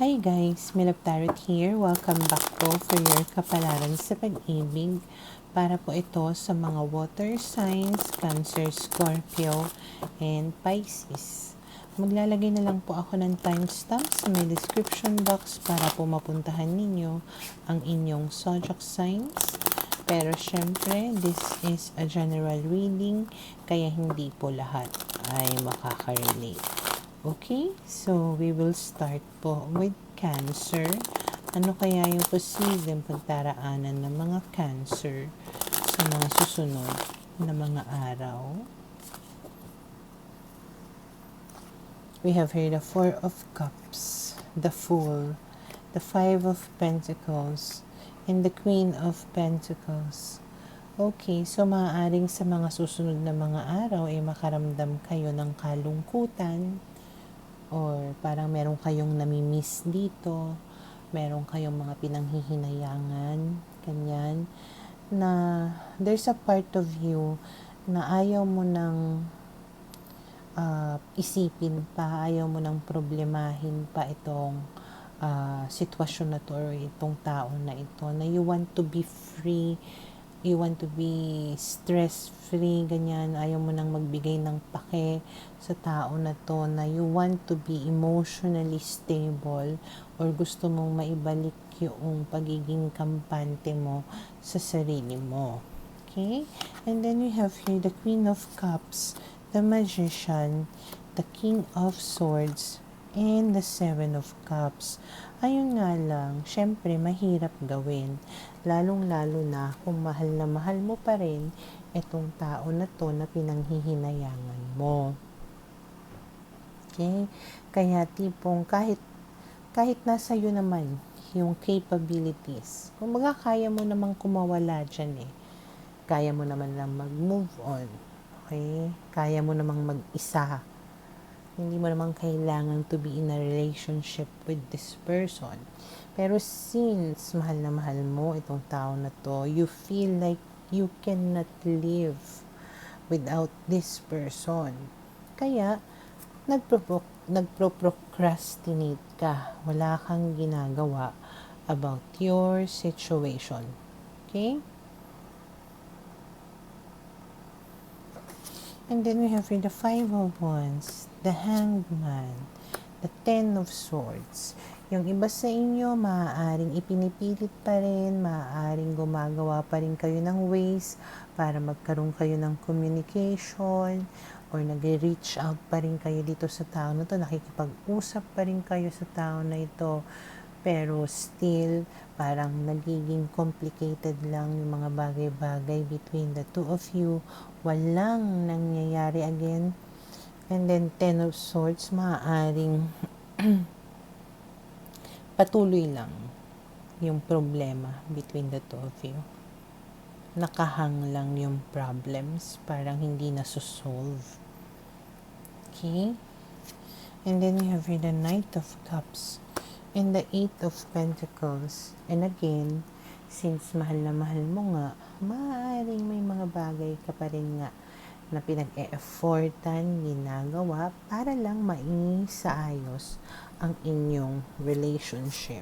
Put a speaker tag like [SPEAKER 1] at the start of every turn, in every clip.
[SPEAKER 1] Hi guys, Milap Tarot here. Welcome back po for your kapalaran sa pag-ibig. Para po ito sa mga water signs, Cancer, Scorpio, and Pisces. Maglalagay na lang po ako ng timestamp sa may description box para po mapuntahan ninyo ang inyong zodiac signs. Pero syempre, this is a general reading, kaya hindi po lahat ay makaka-relate. Okay, so we will start po with Cancer. Ano kaya yung posibleng pagdaraanan ng mga Cancer sa mga susunod na mga araw? We have here the Four of Cups, the Fool, the Five of Pentacles, and the Queen of Pentacles. Okay, so maaaring sa mga susunod na mga araw ay makaramdam kayo ng kalungkutan, or parang meron kayong namimiss dito, meron kayong mga pinanghihinayangan, ganyan, na there's a part of you na ayaw mo nang isipin pa, ayaw mo nang problemahin pa itong sitwasyon na to or itong tao na ito, na you want to be free, you want to be stress-free, ganyan. Ayaw mo nang magbigay ng pake sa tao na to, na you want to be emotionally stable, or gusto mong maibalik yung pagiging kampante mo sa sarili mo. Okay? And then we have here the Queen of Cups, the Magician, the King of Swords, and the Seven of Cups. Ayun nga lang, syempre mahirap gawin. Lalong-lalo na kung mahal na mahal mo pa rin itong tao na to na pinanghihinayangan mo. Okay? Kaya tipong kahit nasa iyo naman yung capabilities, kumbaga kaya mo namang kumawala dyan eh. Kaya mo naman lang mag-move on. Okay? Kaya mo namang mag-isa. Hindi mo naman kailangan to be in a relationship with this person. Pero since mahal na mahal mo itong tao na to, you feel like you cannot live without this person. Kaya, nagpro-procrastinate ka. Wala kang ginagawa about your situation. Okay? And then we have here the Five of Wands, the Hanged Man, the Ten of Swords. Yung iba sa inyo, maaaring ipinipilit pa rin, maaaring gumagawa pa rin kayo ng ways para magkaroon kayo ng communication, or nag-reach out pa rin kayo dito sa tao na to, nakikipag-usap pa rin kayo sa tao na ito, pero still, parang nagiging complicated lang yung mga bagay-bagay between the two of you. Walang nangyayari again. And then, Ten of Swords, maaaring patuloy lang yung problema between the two of you. Nakahang lang yung problems, parang hindi nasusolve. Okay? And then we have here the Knight of Cups and the Eight of Pentacles. And again, since mahal na mahal mo nga, maaaring may mga bagay ka pa rin nga na pinag-e-effortan, ginagawa para lang maisaayos ang inyong relationship.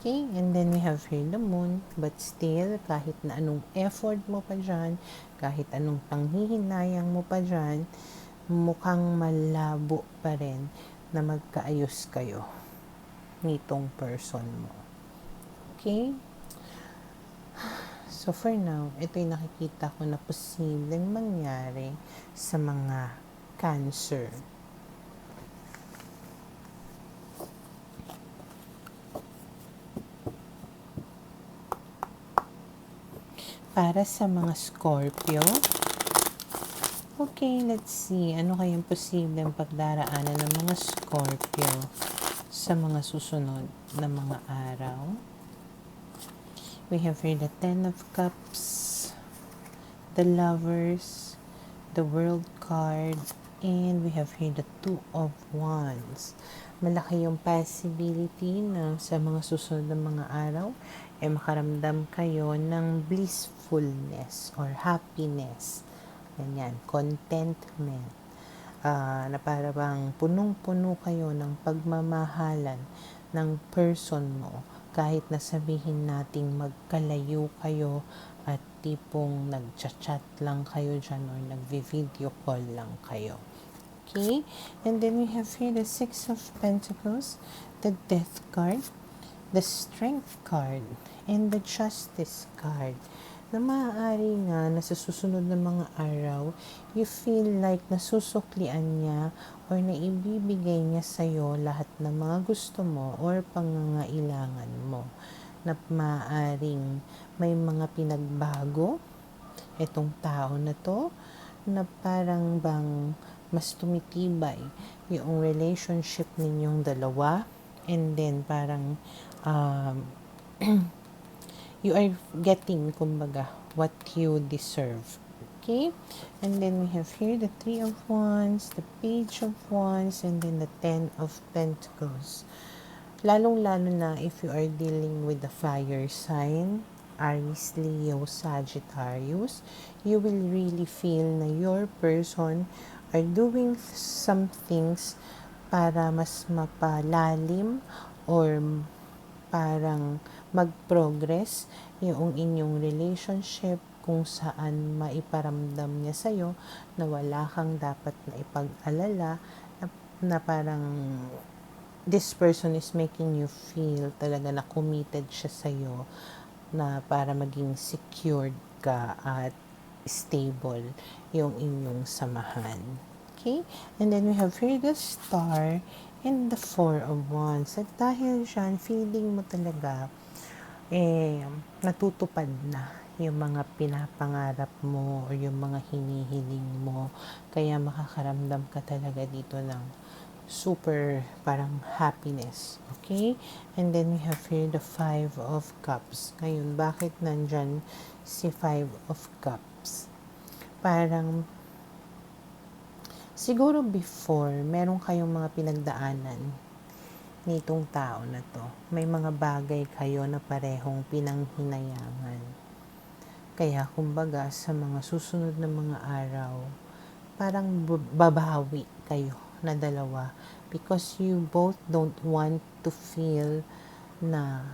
[SPEAKER 1] Okay? And then we have here the Moon, but still, kahit na anong effort mo pa dyan, kahit anong panghihinayang mo pa dyan, mukhang malabo pa rin na magkaayos kayo nitong person mo. Okay? So for now, ito yung nakikita ko na posibleng mangyari sa mga Cancer. Para sa mga Scorpio, okay, let's see. Ano kayang posibleng pagdaraanan ng mga Scorpio sa mga susunod na mga araw? We have here the Ten of Cups, the Lovers, the World card, and we have here the Two of Wands. Malaki yung possibility na sa mga susunod na mga araw ay makaramdam kayo ng blissfulness or happiness. Ganyan, contentment. Na parang punong-puno kayo ng pagmamahalan ng person mo. Kahit na sabihin nating magkalayo kayo at tipong nag-chat lang kayo dyan or nag-video call lang kayo. Okay? And then we have here the Six of Pentacles, the Death card, the Strength card, and the Justice card. Na maaari nga na sa susunod na mga araw, you feel like nasusuklian niya or naibibigay niya sa'yo lahat ng mga gusto mo or pangangailangan mo. Na maaaring may mga pinagbago itong tao na to, na parang bang mas tumitibay yung relationship ninyong dalawa, and then parang you are getting, kumbaga, what you deserve. Okay? And then we have here the Three of Wands, the Page of Wands, and then the Ten of Pentacles. Lalong-lalo na if you are dealing with the fire sign, Aries, Leo, Sagittarius, you will really feel na your person are doing some things para mas mapalalim or parang mag-progress yung inyong relationship, kung saan maiparamdam niya sa'yo na wala kang dapat na ipag-alala, na parang this person is making you feel talaga na committed siya sa'yo, na para maging secured ka at stable yung inyong samahan. Okay? And then we have here the Star and the Four of Wands. At dahil dyan, feeling mo talaga, natutupad na yung mga pinapangarap mo or yung mga hinihiling mo. Kaya makakaramdam ka talaga dito ng super parang happiness. Okay? And then we have here the Five of Cups. Ngayon, bakit nandyan si Five of Cups? Parang siguro before, meron kayong mga pinagdaanan nitong tao na to. May mga bagay kayo na parehong pinanghinayangan. Kaya kumbaga sa mga susunod na mga araw, parang babawi kayo na dalawa, because you both don't want to feel na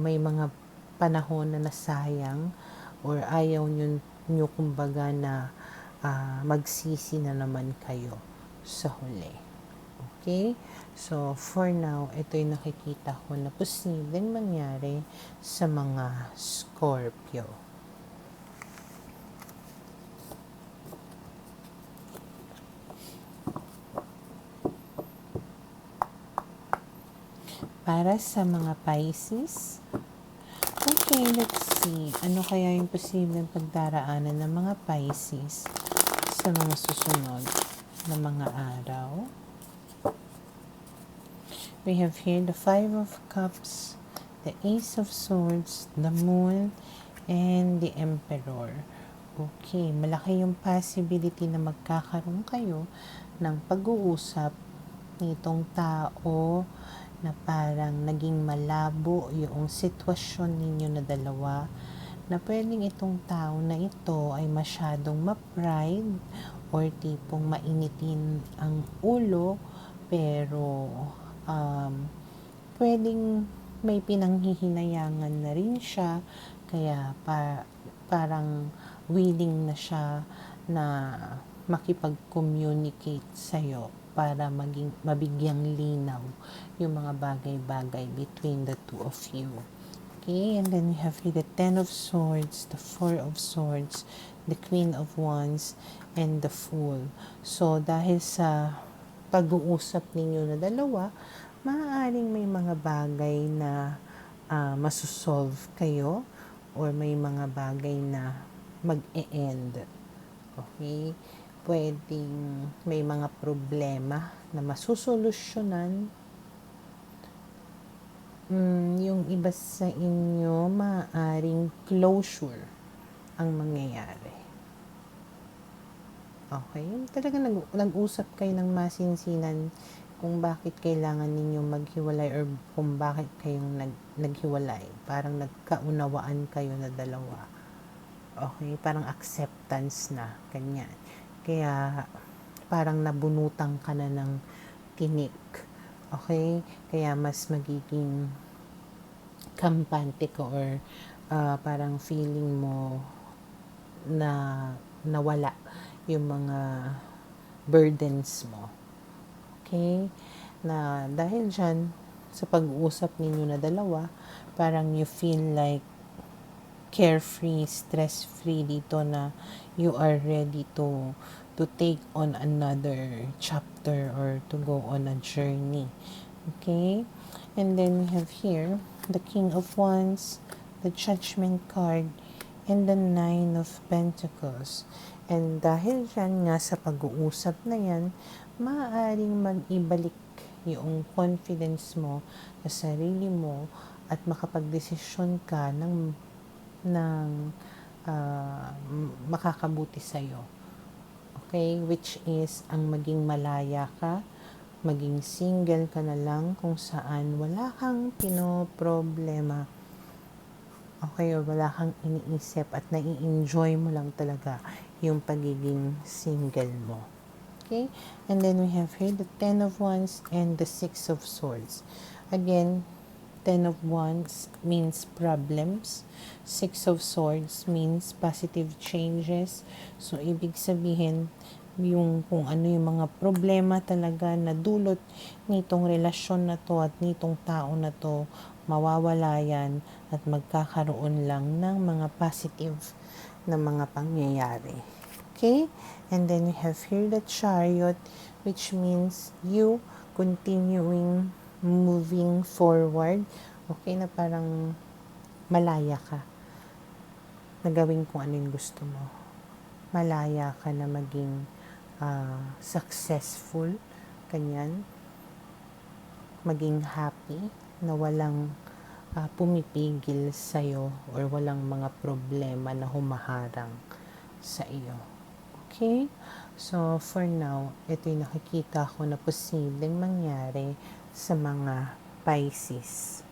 [SPEAKER 1] may mga panahon na nasayang or ayaw nyo kumbaga na magsisi na naman kayo sa huli. Okay? So, for now, ito yung nakikita ko na posibleng mangyari sa mga Scorpio. Para sa mga Pisces, okay, let's see. Ano kaya yung posibleng pagdaraanan ng mga Pisces sa mga susunod na mga araw? We have here the Five of Cups, the Ace of Swords, the Moon, and the Emperor. Okay, malaki yung possibility na magkakaroon kayo ng pag-uusap nitong tao na parang naging malabo yung sitwasyon ninyo na dalawa, na pwedeng itong tao na ito ay masyadong ma-pride or tipong mainitin ang ulo, pero pwedeng may pinanghihinayangan na rin siya, kaya parang willing na siya na makipag-communicate sa'yo para mabigyang linaw yung mga bagay-bagay between the two of you. Okay, and then we have here the Ten of Swords, the Four of Swords, the Queen of Wands, and the Fool. So, dahil sa pag-uusap ninyo na dalawa, maaaring may mga bagay na masusolve kayo or may mga bagay na mag-e-end. Okay? Pwedeng may mga problema na masusolusyonan. Yung iba sa inyo, maaaring closure ang mangyayari. Okay? Talaga nag-usap kayo ng masinsinan kung bakit kailangan ninyong maghiwalay or kung bakit kayong naghiwalay. Parang nagkaunawaan kayo na dalawa. Okay? Parang acceptance na. Ganyan. Kaya parang nabunutan ka na ng tinik Okay? Kaya mas magiging kampante ka or parang feeling mo na nawala yung mga burdens mo. Okay? Na dahil dyan, sa pag-uusap ninyo na dalawa, parang you feel like carefree, stress-free dito na you are ready to take on another chapter or to go on a journey. Okay? And then we have here the King of Wands, the Judgment card, and the Nine of Pentacles. And dahil dyan nga sa pag-uusap na yan, maaaring mag-ibalik yung confidence mo sa sarili mo at makapagdesisyon ka ng makakabuti sa'yo. Okay? Which is ang maging malaya ka, maging single ka na lang kung saan wala kang pinoproblema. Okay, or wala kang iniisip at nai-enjoy mo lang talaga yung pagiging single mo. Okay? And then we have here the Ten of Wands and the Six of Swords. Again, Ten of Wands means problems. Six of Swords means positive changes. So, ibig sabihin, yung kung ano yung mga problema talaga na dulot nitong relasyon na to at nitong tao na to, mawawala yan at magkakaroon lang ng mga positive na mga pangyayari. Okay? And then we have here the Chariot, which means you continuing moving forward. Okay, na parang malaya ka na gawin kung ano yung gusto mo. Malaya ka na maging successful, kanyan, maging happy, na walang pumipigil sa'yo or walang mga problema na humaharang sa iyo. Okay? So, for now, ito yung nakikita ko na posibleng mangyari sa mga Pisces.